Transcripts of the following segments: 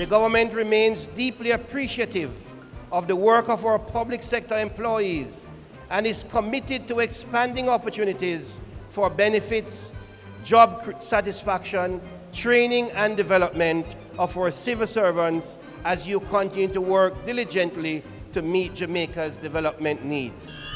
The government remains deeply appreciative of the work of our public sector employees and is committed to expanding opportunities for benefits, job satisfaction, training and development of our civil servants as you continue to work diligently to meet Jamaica's development needs.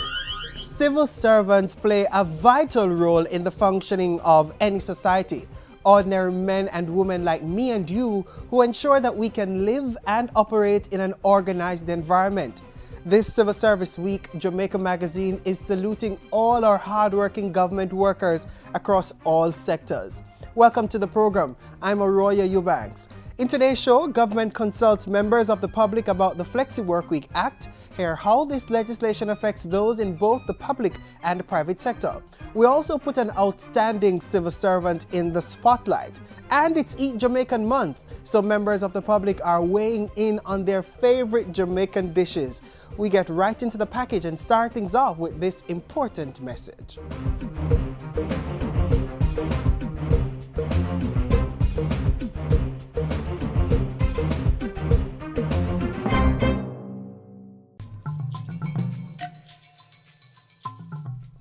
Civil servants play a vital role in the functioning of any society. Ordinary men and women like me and you who ensure that we can live and operate in an organized environment. This Civil Service Week, Jamaica Magazine is saluting all our hardworking government workers across all sectors. Welcome to the program. I'm Arroya Eubanks. In today's show, government consults members of the public about the Flexi Workweek Act, hear how this legislation affects those in both the public and the private sector. We also put an outstanding civil servant in the spotlight. And it's Eat Jamaican Month, so members of the public are weighing in on their favorite Jamaican dishes. We get right into the package and start things off with this important message.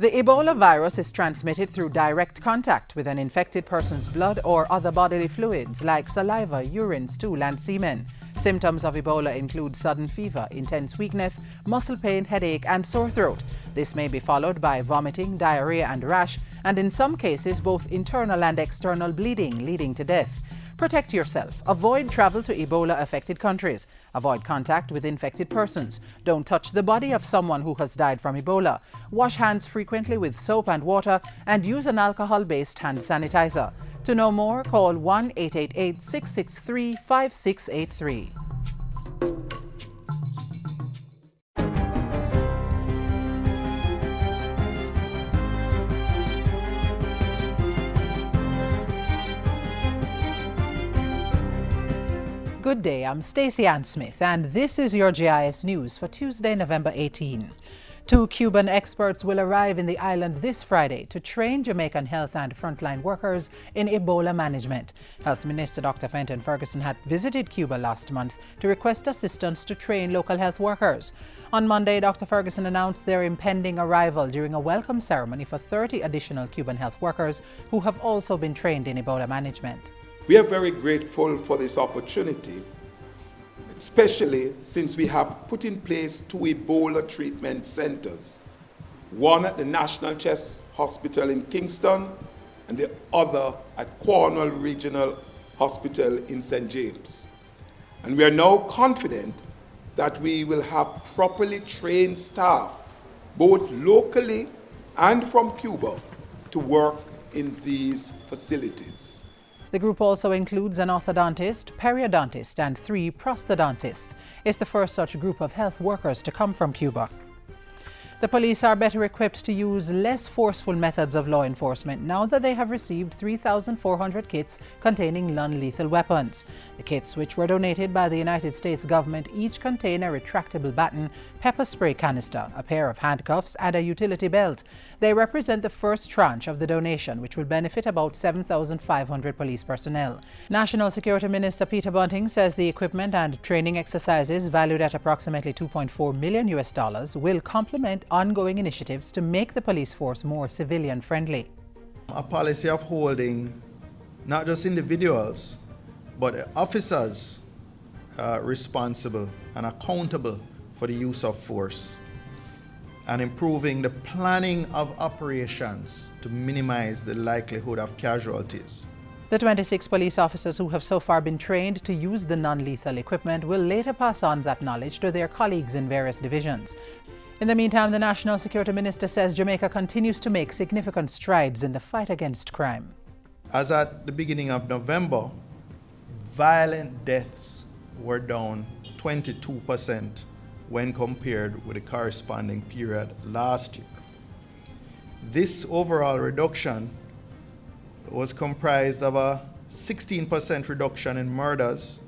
The Ebola virus is transmitted through direct contact with an infected person's blood or other bodily fluids like saliva, urine, stool, and semen. Symptoms of Ebola include sudden fever, intense weakness, muscle pain, headache, and sore throat. This may be followed by vomiting, diarrhea, and rash, and in some cases both internal and external bleeding, leading to death. Protect yourself. Avoid travel to Ebola-affected countries. Avoid contact with infected persons. Don't touch the body of someone who has died from Ebola. Wash hands frequently with soap and water and use an alcohol-based hand sanitizer. To know more, call 1-888-663-5683. Good day, I'm Stacey Ann Smith, and this is your GIS News for Tuesday, November 18. 2 Cuban experts will arrive in the island this Friday to train Jamaican health and frontline workers in Ebola management. Health Minister Dr. Fenton Ferguson had visited Cuba last month to request assistance to train local health workers. On Monday, Dr. Ferguson announced their impending arrival during a welcome ceremony for 30 additional Cuban health workers who have also been trained in Ebola management. We are very grateful for this opportunity, especially since we have put in place 2 Ebola treatment centers, one at the National Chest Hospital in Kingston and the other at Cornwall Regional Hospital in St. James. And we are now confident that we will have properly trained staff, both locally and from Cuba, to work in these facilities. The group also includes an orthodontist, periodontist, and 3 prosthodontists. It's the first such group of health workers to come from Cuba. The police are better equipped to use less forceful methods of law enforcement now that they have received 3,400 kits containing non-lethal weapons. The kits, which were donated by the United States government, each contain a retractable baton, pepper spray canister, a pair of handcuffs, and a utility belt. They represent the first tranche of the donation, which will benefit about 7,500 police personnel. National Security Minister Peter Bunting says the equipment and training exercises, valued at approximately $2.4 million, will complement ongoing initiatives to make the police force more civilian-friendly. A policy of holding not just individuals, but officers responsible and accountable for the use of force, and improving the planning of operations to minimize the likelihood of casualties. The 26 police officers who have so far been trained to use the non-lethal equipment will later pass on that knowledge to their colleagues in various divisions. In the meantime, the National Security Minister says Jamaica continues to make significant strides in the fight against crime. As at the beginning of November, violent deaths were down 22% when compared with the corresponding period last year. This overall reduction was comprised of a 16% reduction in murders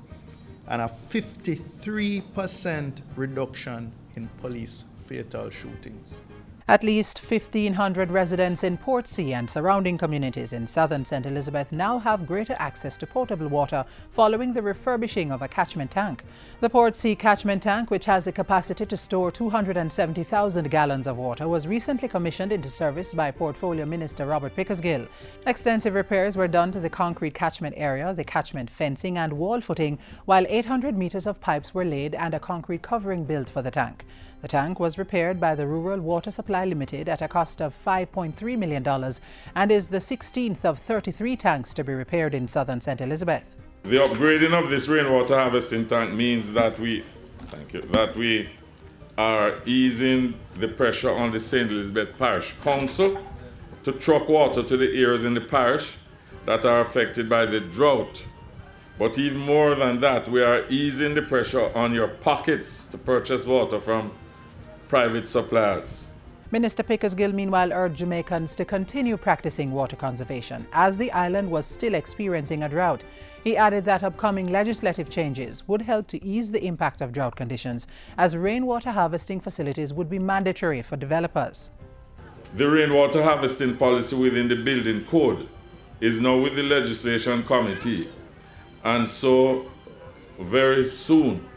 and a 53% reduction in police fatal shootings. At least 1,500 residents in Portsea and surrounding communities in southern St. Elizabeth now have greater access to potable water following the refurbishing of a catchment tank. The Portsea catchment tank, which has the capacity to store 270,000 gallons of water, was recently commissioned into service by Portfolio Minister Robert Pickersgill. Extensive repairs were done to the concrete catchment area, the catchment fencing and wall footing, while 800 meters of pipes were laid and a concrete covering built for the tank. The tank was repaired by the Rural Water Supply Limited at a cost of $5.3 million and is the 16th of 33 tanks to be repaired in southern St. Elizabeth. The upgrading of this rainwater harvesting tank means that we are easing the pressure on the St. Elizabeth Parish Council to truck water to the areas in the parish that are affected by the drought. But even more than that, we are easing the pressure on your pockets to purchase water from private suppliers. Minister Pickersgill meanwhile urged Jamaicans to continue practicing water conservation as the island was still experiencing a drought. He added that upcoming legislative changes would help to ease the impact of drought conditions, as rainwater harvesting facilities would be mandatory for developers. The rainwater harvesting policy within the building code is now with the legislation committee, and so very soon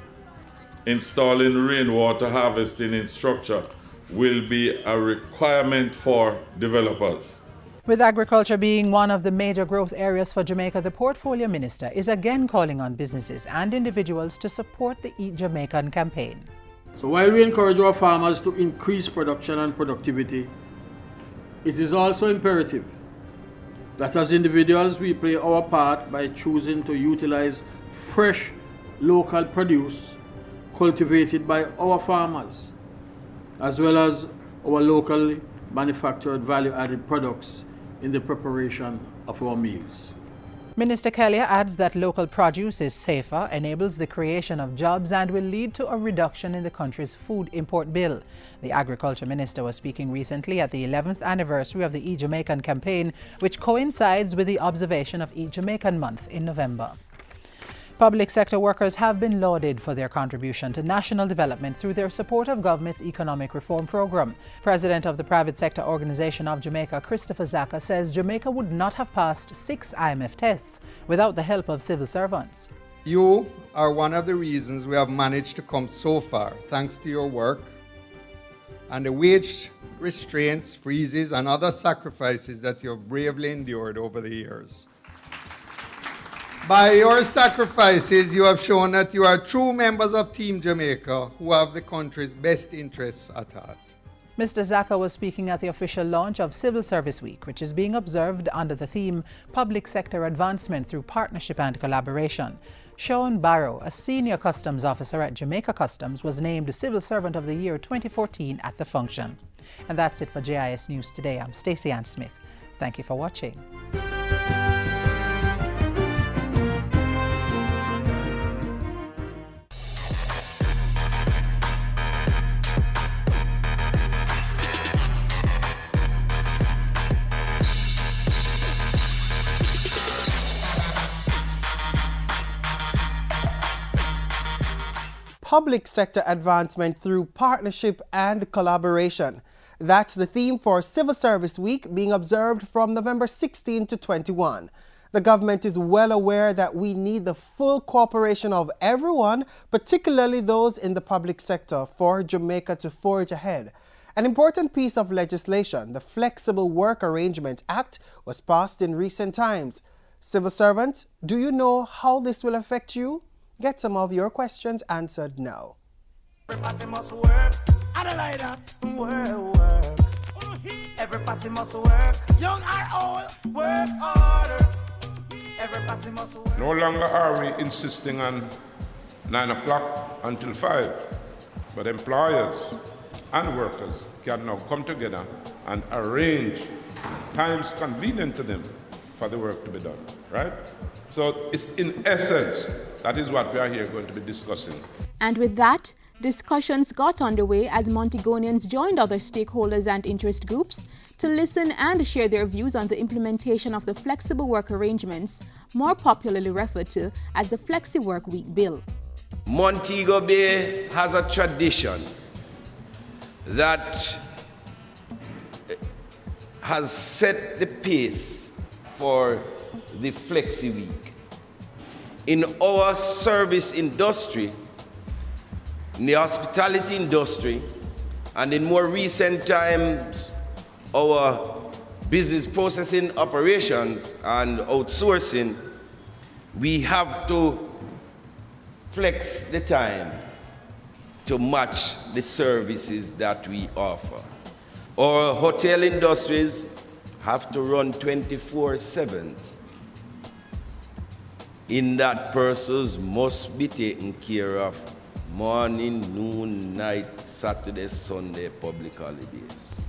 installing rainwater harvesting in structure will be a requirement for developers. With agriculture being one of the major growth areas for Jamaica, the Portfolio Minister is again calling on businesses and individuals to support the Eat Jamaican campaign. So while we encourage our farmers to increase production and productivity, it is also imperative that as individuals we play our part by choosing to utilize fresh local produce cultivated by our farmers, as well as our locally manufactured value-added products in the preparation of our meals. Minister Kelly adds that local produce is safer, enables the creation of jobs and will lead to a reduction in the country's food import bill. The Agriculture Minister was speaking recently at the 11th anniversary of the Eat Jamaican campaign, which coincides with the observation of Eat Jamaican Month in November. Public sector workers have been lauded for their contribution to national development through their support of government's economic reform program. President of the Private Sector Organization of Jamaica, Christopher Zaka, says Jamaica would not have passed 6 IMF tests without the help of civil servants. You are one of the reasons we have managed to come so far, thanks to your work and the wage restraints, freezes, and other sacrifices that you have bravely endured over the years. By your sacrifices, you have shown that you are true members of Team Jamaica who have the country's best interests at heart. Mr. Zaka was speaking at the official launch of Civil Service Week, which is being observed under the theme Public Sector Advancement Through Partnership and Collaboration. Sean Barrow, a senior customs officer at Jamaica Customs, was named Civil Servant of the Year 2014 at the function. And that's it for JIS News Today. I'm Stacey Ann Smith. Thank you for watching. Public sector advancement through partnership and collaboration. That's the theme for Civil Service Week, being observed from November 16 to 21. The government is well aware that we need the full cooperation of everyone, particularly those in the public sector, for Jamaica to forge ahead. An important piece of legislation, the Flexible Work Arrangements Act, was passed in recent times. Civil servants, do you know how this will affect you? Get some of your questions answered now. Everybody must work. I don't like that. Work. Everybody must work. Young or old, work harder. Everybody must work. No longer are we insisting on 9 o'clock until 5, but employers and workers can now come together and arrange times convenient to them for the work to be done, right? So it's in essence, that is what we are here going to be discussing. And with that, discussions got underway as Montegonians joined other stakeholders and interest groups to listen and share their views on the implementation of the Flexible Work Arrangements, more popularly referred to as the Flexi Work Week Bill. Montego Bay has a tradition that has set the pace for the Flexi Week. In our service industry, in the hospitality industry, and in more recent times, our business processing operations and outsourcing, we have to flex the time to match the services that we offer. Our hotel industries have to run 24/7s. In that persons must be taken care of morning, noon, night, Saturday, Sunday, public holidays.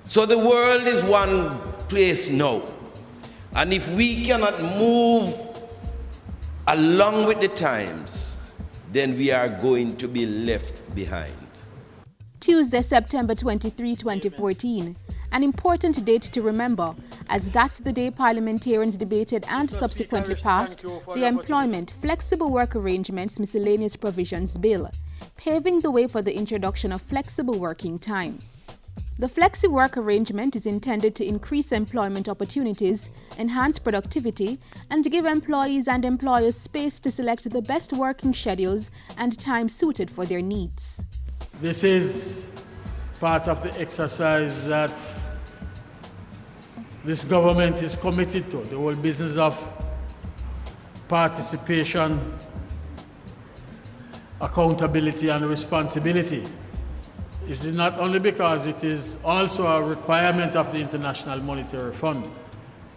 So the world is one place now. And if we cannot move along with the times, then we are going to be left behind. Tuesday, September 23, 2014. An important date to remember, as that's the day parliamentarians debated and subsequently passed the Employment Flexible Work Arrangements Miscellaneous Provisions Bill, paving the way for the introduction of flexible working time. The Flexi Work Arrangement is intended to increase employment opportunities, enhance productivity, and give employees and employers space to select the best working schedules and time suited for their needs. This is part of the exercise that this government is committed to, the whole business of participation, accountability, and responsibility. This is not only because it is also a requirement of the International Monetary Fund.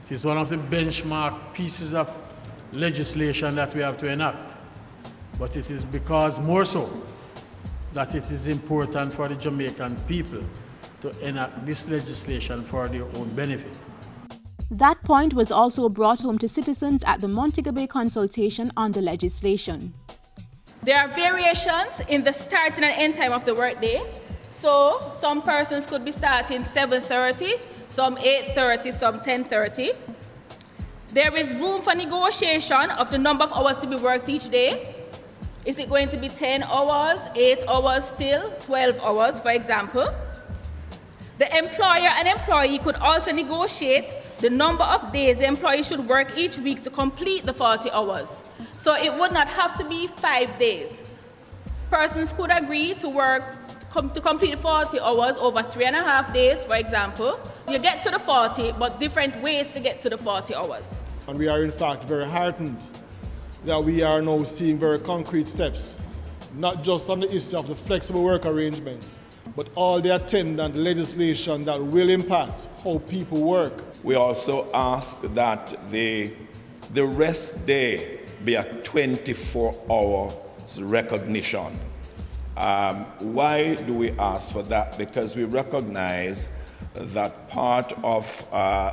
It is one of the benchmark pieces of legislation that we have to enact. But it is because more so that it is important for the Jamaican people to enact this legislation for their own benefit. That point was also brought home to citizens at the Montego Bay consultation on the legislation. There are variations in the starting and end time of the workday. So some persons could be starting 7:30, some 8:30, some 10:30. There is room for negotiation of the number of hours to be worked each day. Is it going to be 10 hours, 8 hours still, 12 hours, for example? The employer and employee could also negotiate the number of days the employee should work each week to complete the 40 hours. So it would not have to be 5 days. Persons could agree to work to complete 40 hours over 3.5 days, for example. You get to the 40, but different ways to get to the 40 hours. And we are in fact very heartened that we are now seeing very concrete steps, not just on the issue of the flexible work arrangements, but all the attendant legislation that will impact how people work. We also ask that the rest day be a 24-hour recognition. Why do we ask for that? Because we recognize that part of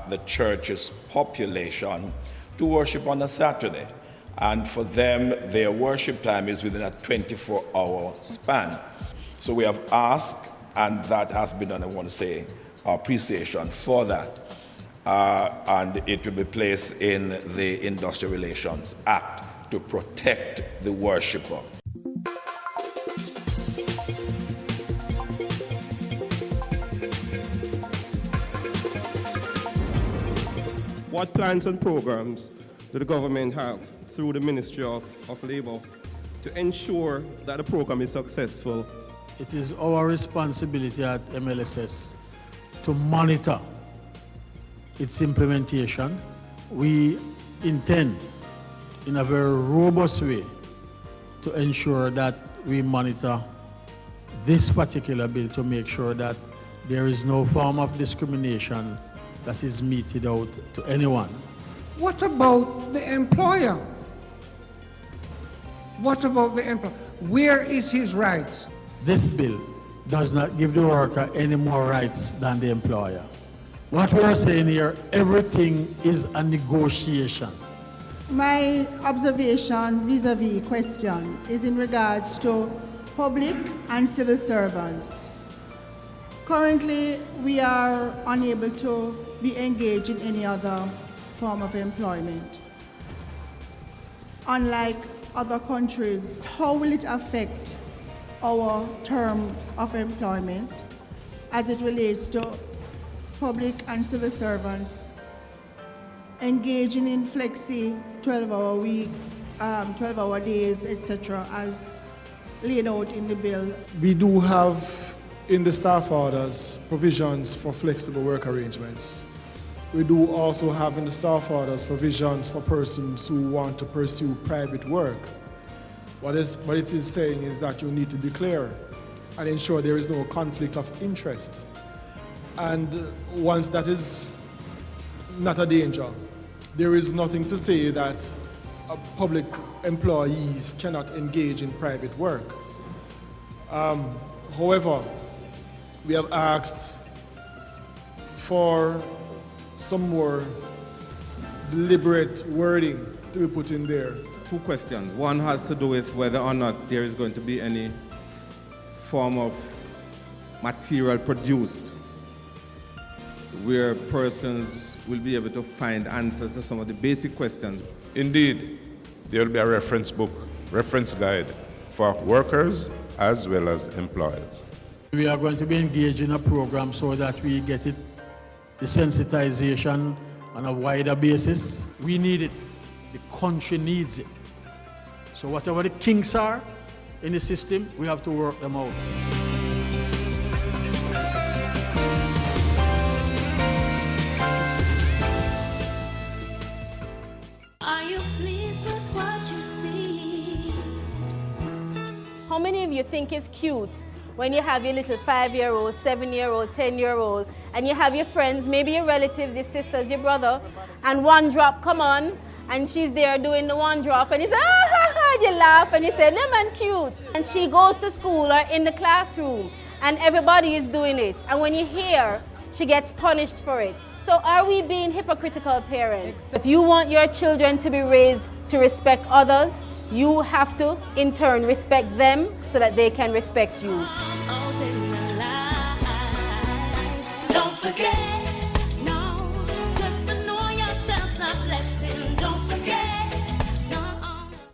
the church's population to worship on a Saturday. And for them, their worship time is within a 24-hour span. So we have asked, and that has been done, I want to say, appreciation for that. And it will be placed in the Industrial Relations Act to protect the worshipper. What plans and programs do the government have through the Ministry of Labour to ensure that the program is successful? It is our responsibility at MLSS to monitor its implementation. We intend, in a very robust way, to ensure that we monitor this particular bill to make sure that there is no form of discrimination that is meted out to anyone. What about the employer? What about the employer? Where is his rights? This bill does not give the worker any more rights than the employer. What we're saying here, everything is a negotiation. My observation vis-a-vis question is in regards to public and civil servants. Currently, we are unable to be engaged in any other form of employment. Unlike other countries, how will it affect our terms of employment as it relates to public and civil servants engaging in flexi 12-hour week, 12-hour days, etc., as laid out in the bill. We do have in the staff orders provisions for flexible work arrangements. We do also have in the staff orders provisions for persons who want to pursue private work. What it is saying is that you need to declare and ensure there is no conflict of interest. And once that is not a danger, there is nothing to say that public employees cannot engage in private work. However, we have asked for some more deliberate wording to be put in there. Two questions. One has to do with whether or not there is going to be any form of material produced where persons will be able to find answers to some of the basic questions. Indeed, there will be a reference book, reference guide for workers as well as employers. We are going to be engaged in a program so that we get it, the sensitization on a wider basis. We need it. The country needs it. So whatever the kinks are in the system, we have to work them out. Are you pleased with what you see? How many of you think it's cute when you have your little 5-year-old, 7-year-old, 10-year-old, and you have your friends, maybe your relatives, your sisters, your brother, and one drop come on, and she's there doing the one drop, and you say, ah, ha, ha, you laugh, and you say, no man, cute. And she goes to school or in the classroom, and everybody is doing it. And when you hear, she gets punished for it. So are we being hypocritical parents? If you want your children to be raised to respect others, you have to, in turn, respect them so that they can respect you. Don't forget, no, just to know yourself's a blessing. Don't forget, no.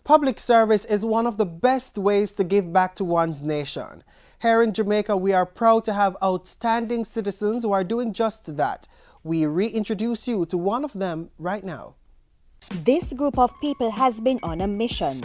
Public service is one of the best ways to give back to one's nation. Here in Jamaica, we are proud to have outstanding citizens who are doing just that. We reintroduce you to one of them right now. This group of people has been on a mission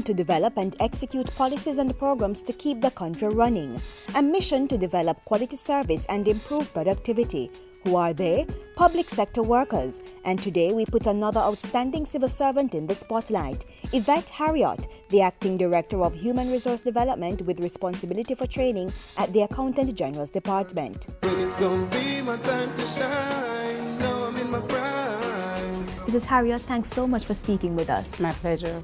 to develop and execute policies and programs to keep the country running, a mission to develop quality service and improve productivity. Who are they? Public sector workers. And today we put another outstanding civil servant in the spotlight, Yvette Harriott, the Acting Director of Human Resource Development with responsibility for training at the Accountant General's Department. It's gonna be my time to shine. Now I'm in my prime. Mrs. Harriott, thanks so much for speaking with us. My pleasure.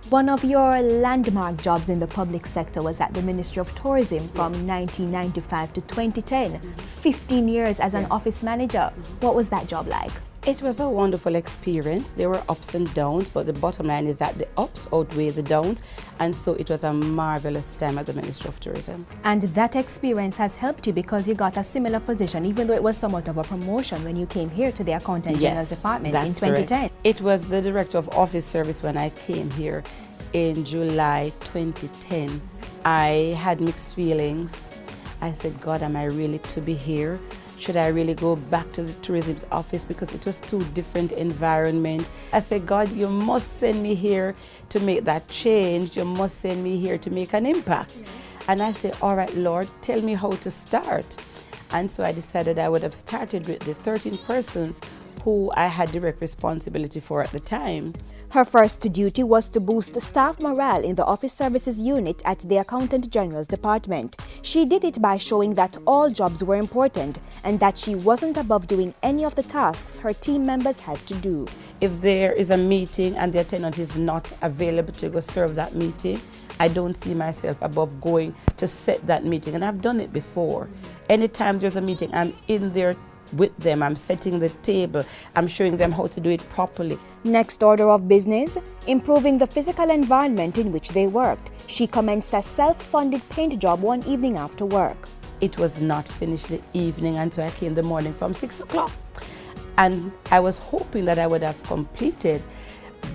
One of your landmark jobs in the public sector was at the Ministry of Tourism from 1995 to 2010. 15 years as an office manager. What was that job like? It was a wonderful experience. There were ups and downs, but the bottom line is that the ups outweigh the downs, and so it was a marvelous time at the Ministry of Tourism. And that experience has helped you because you got a similar position, even though it was somewhat of a promotion when you came here to the Accountant General's Department in 2010. Correct. It was the Director of Office Service when I came here in July 2010. I had mixed feelings. I said, God, am I really to be here? Should I really go back to the tourism's office because it was too different environment? I said, God, you must send me here to make that change. You must send me here to make an impact. And I said, all right, Lord, tell me how to start. And so I decided I would have started with the 13 persons who I had direct responsibility for at the time. Her first duty was to boost staff morale in the Office Services Unit at the Accountant General's Department. She did it by showing that all jobs were important and that she wasn't above doing any of the tasks her team members had to do. If there is a meeting and the attendant is not available to go serve that meeting, I don't see myself above going to set that meeting, and I've done it before. Anytime there's a meeting, I'm in there with them, I'm setting the table, I'm showing them how to do it properly. Next order of business, improving the physical environment in which they worked. She commenced a self-funded paint job one evening after work. It was not finished the evening, and so I came the morning from 6 o'clock. And I was hoping that I would have completed,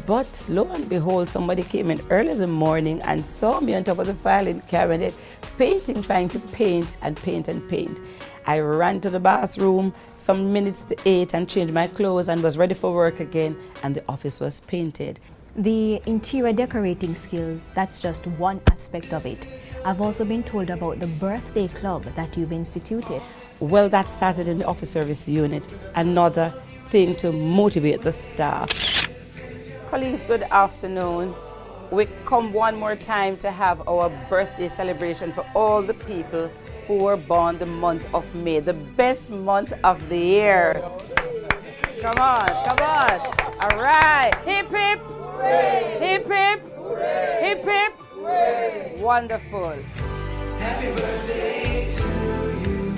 but lo and behold, somebody came in early in the morning and saw me on top of the filing cabinet, painting, trying to paint and paint and paint. I ran to the bathroom some minutes to 8 and changed my clothes and was ready for work again, and the office was painted. The interior decorating skills, that's just one aspect of it. I've also been told about the birthday club that you've instituted. Well, that started in the office service unit, another thing to motivate the staff. Colleagues, good afternoon. We come one more time to have our birthday celebration for all the people who were born the month of May, the best month of the year. Come on, come on. All right. Hip, hip. Hooray. Hip, hip. Hooray. Hip, hip. Hooray. Wonderful. Happy birthday to you.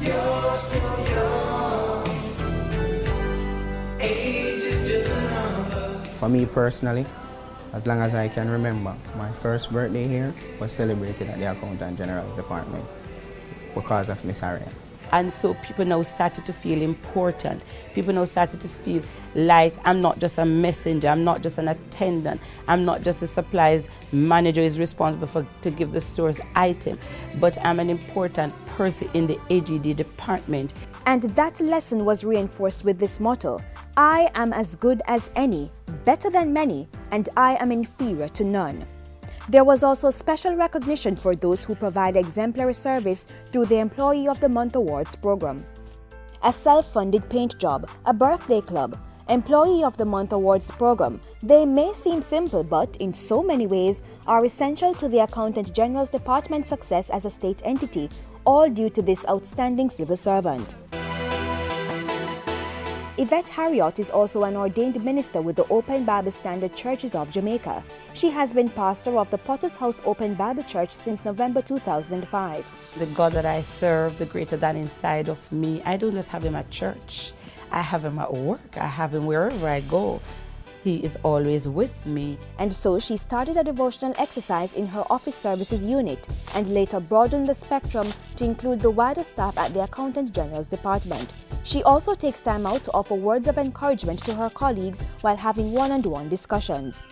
You're so young. Age is just a number. For me personally, as long as I can remember, my first birthday here was celebrated at the Accountant General's Department because of Miss Harriet. And so people now started to feel important. People now started to feel like I'm not just a messenger, I'm not just an attendant, I'm not just a supplies manager who is responsible to give the store's item, but I'm an important person in the AGD department. And that lesson was reinforced with this motto: I am as good as any, better than many, and I am inferior to none. There was also special recognition for those who provide exemplary service through the Employee of the Month Awards program. A self-funded paint job, a birthday club, Employee of the Month Awards program, they may seem simple but in so many ways are essential to the Accountant General's Department's success as a state entity, all due to this outstanding civil servant. Yvette Harriott is also an ordained minister with the Open Bible Standard Churches of Jamaica. She has been pastor of the Potter's House Open Bible Church since November 2005. The God that I serve, the greater than inside of me, I don't just have him at church. I have him at work. I have him wherever I go. He is always with me. And so she started a devotional exercise in her office services unit and later broadened the spectrum to include the wider staff at the Accountant General's Department. She also takes time out to offer words of encouragement to her colleagues while having one-on-one discussions.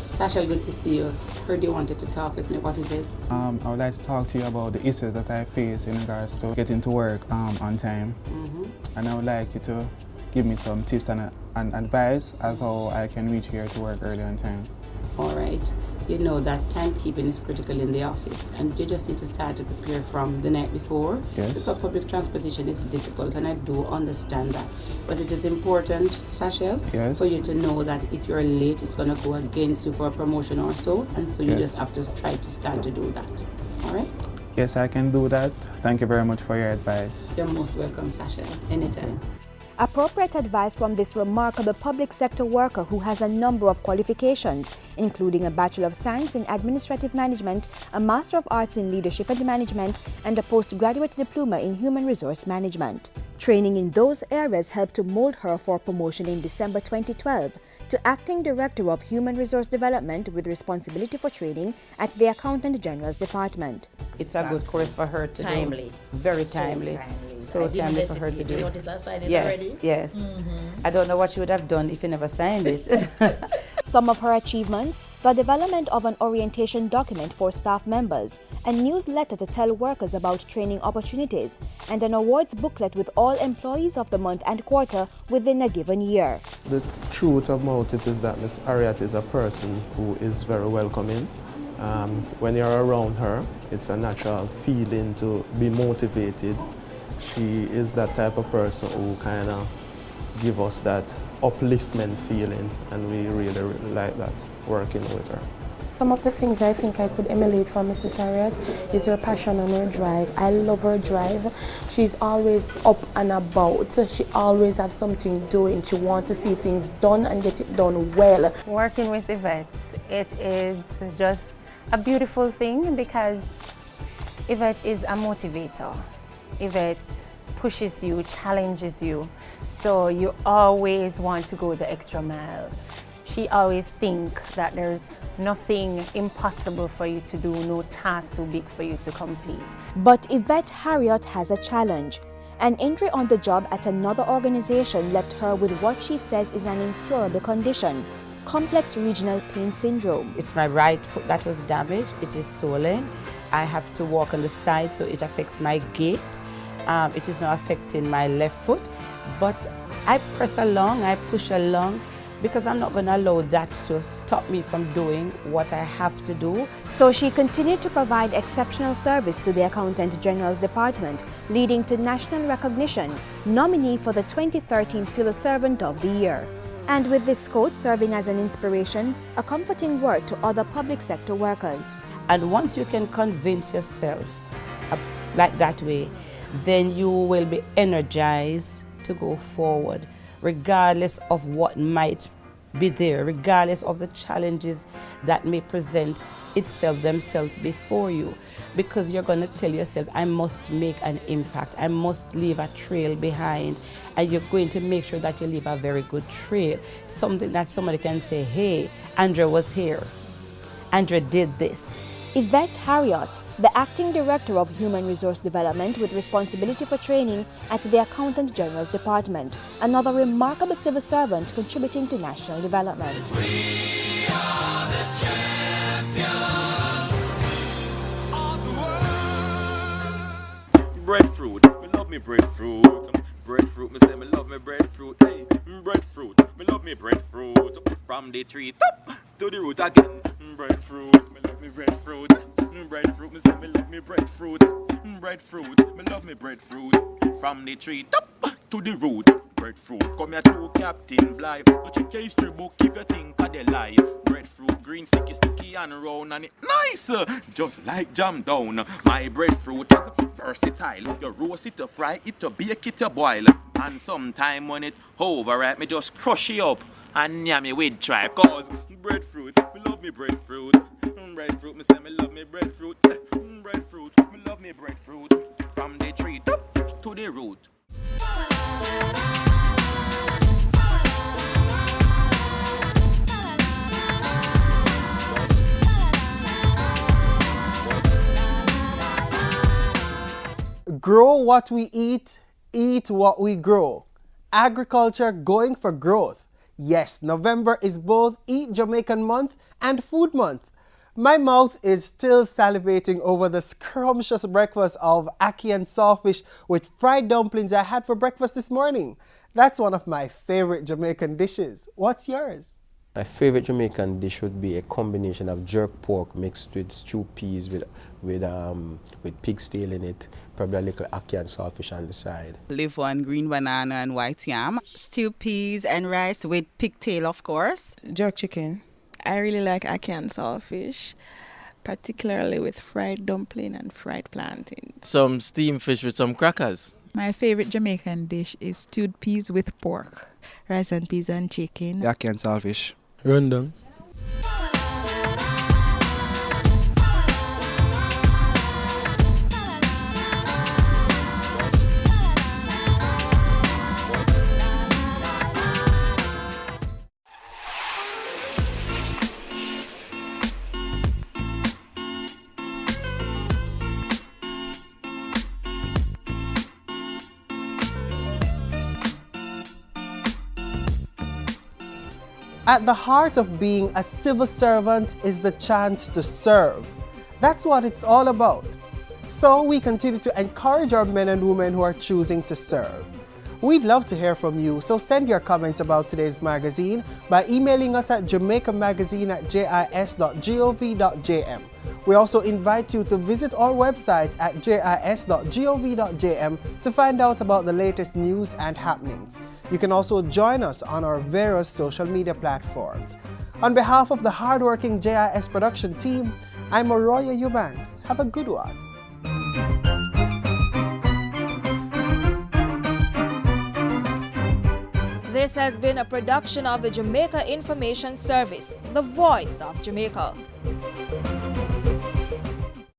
Sasha, good to see you. Heard you wanted to talk with me. What is it? I would like to talk to you about the issues that I face in regards to getting to work on time. And I would like you to give me some tips and advice as how I can reach here to work early on time. All right. You know that timekeeping is critical in the office, and you just need to start to prepare from the night before. Yes. Because public transportation is difficult, and I do understand that. But it is important, Sashel, yes, for you to know that if you're late, it's going to go against you for a promotion or so, and so you yes, just have to try to start to do that. All right? Yes, I can do that. Thank you very much for your advice. You're most welcome, Sashel. Anytime. Appropriate advice from this remarkable public sector worker who has a number of qualifications, including a Bachelor of Science in Administrative Management, a Master of Arts in Leadership and Management, and a postgraduate diploma in Human Resource Management. Training in those areas helped to mold her for promotion in December 2012 to Acting Director of Human Resource Development with responsibility for training at the Accountant General's Department. It's a good course for her to timely. do. Very timely. So timely for her to do. Did you notice I signed it yes, already? Yes. I don't know what she would have done if you never signed it. Some of her achievements: the development of an orientation document for staff members, a newsletter to tell workers about training opportunities, and an awards booklet with all employees of the month and quarter within a given year. The truth about it is that Miss Harriott is a person who is very welcoming. When you're around her, it's a natural feeling to be motivated. She is that type of person who kind of give us that upliftment feeling, and we really, really like that, working with her. Some of the things I think I could emulate from Mrs. Harriott is her passion and her drive. I love her drive. She's always up and about. She always has something doing. She wants to see things done and get it done well. Working with Yvette, it is just a beautiful thing because Yvette is a motivator. Yvette pushes you, challenges you, so you always want to go the extra mile. She always thinks that there's nothing impossible for you to do, no task too big for you to complete. But Yvette Harriott has a challenge. An injury on the job at another organization left her with what she says is an incurable condition: complex regional pain syndrome. It's my right foot that was damaged. It is swollen, I have to walk on the side, so it affects my gait. It is now affecting my left foot, but I press along, I push along, because I'm not going to allow that to stop me from doing what I have to do. So she continued to provide exceptional service to the Accountant General's Department, leading to national recognition, nominee for the 2013 Civil Servant of the Year. And with this quote serving as an inspiration, a comforting word to other public sector workers. And once you can convince yourself like that way, then you will be energized to go forward, regardless of what might be there, regardless of the challenges that may present themselves before you, because you're going to tell yourself, I must make an impact, I must leave a trail behind, and you're going to make sure that you leave a very good trail, something that somebody can say, hey, Andrea was here, Andrea did this. Yvette Harriott, the Acting Director of Human Resource Development with responsibility for training at the Accountant General's Department, another remarkable civil servant contributing to national development. We are the champions of the world. Breadfruit, me love me breadfruit. Breadfruit, me say me love me breadfruit. Hey, breadfruit, me love me breadfruit. From the tree top to the root again. Breadfruit, me love me breadfruit. Breadfruit, me say me love me breadfruit. Breadfruit, me love me breadfruit. From the tree top to the root. Breadfruit, come here to Captain Bly. Go check your history book if you think of the lie. Breadfruit, green, sticky and round, and it nice, just like jam down. My breadfruit is versatile. You roast it, you fry it, you bake it, you boil. And sometime when it overripe, me just crush it up and yam it with tripe. Cause breadfruit, me love me breadfruit. Breadfruit, me say me love me breadfruit. Breadfruit, me love me breadfruit. From the tree top to the root. Grow what we eat what we grow. Agriculture going for growth. Yes, November is both Eat Jamaican Month and Food Month. My mouth is still salivating over the scrumptious breakfast of ackee and sawfish with fried dumplings I had for breakfast this morning. That's one of my favorite Jamaican dishes. What's yours? My favorite Jamaican dish would be a combination of jerk pork mixed with stewed peas with pig's tail in it, probably a little ackee and sawfish on the side. Live on green banana and white yam. Stewed peas and rice with pigtail, of course. Jerk chicken. I really like ackee and sawfish, particularly with fried dumpling and fried plantain. Some steamed fish with some crackers. My favorite Jamaican dish is stewed peas with pork. Rice and peas and chicken. Ackee and sawfish. Rendang. At the heart of being a civil servant is the chance to serve. That's what it's all about. So we continue to encourage our men and women who are choosing to serve. We'd love to hear from you, so send your comments about today's magazine by emailing us at jamaicamagazine@jis.gov.jm. We also invite you to visit our website at jis.gov.jm to find out about the latest news and happenings. You can also join us on our various social media platforms. On behalf of the hardworking JIS production team, I'm Arroyo Eubanks. Have a good one. This has been a production of the Jamaica Information Service, the voice of Jamaica.